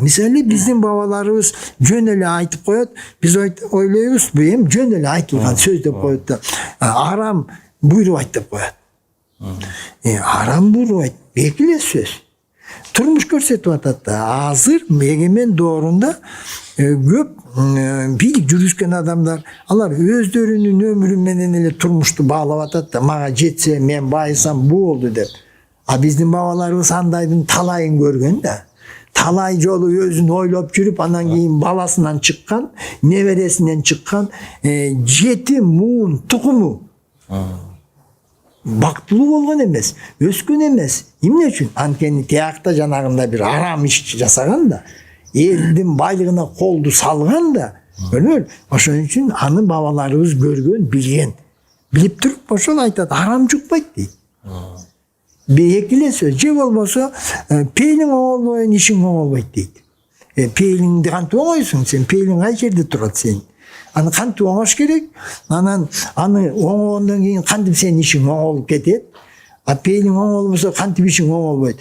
Misali bizim babalarımız jön ele aytıp koyat. Biz oylayız bu hem jön ele aytılgan söz dep koyat da. Aram buyrup ayt dep koyat. Aram buyrup ayt. Belgili söz. Turmuş körsetip atat da. Azır egemen doğrunda köp bilik жүрүшкөн adamlar алар өздөрүнүн өмүрү менен эле турмушту баалап атат да. Мага жетсе мен байысам болду деп. А биздин бабаларыбыз андайдын талайын көргөн да. Talay жолу өзүн ойлоп жүрүп анан кийин баласынан чыккан, небересинен чыккан жети муун тукуму бактылуу болгон эмес, өскөн эмес. Эмне үчүн? Анткени тиякта жанагында бир арам иш жасаган да, элдин байлыгына колду салган да. Өлөр. Ошон үчүн аны бабаларыбыз көргөн, билген. Билип туруп ошол айтат, арам жукпайт дейт. Белгиле сөз. Же болбосо пейлиң оңолбойн, ишиң оңолбойт дейт. Пейлиңди кантип оңойсуң сен? Пейлиң кай жерде турат сен? Аны кантип оңош керек? Анан аны оңогондон кийин кантип сенин ишиң оңолуп кетет? А пейлиң оңолбосо кантип ишиң оңолбойт?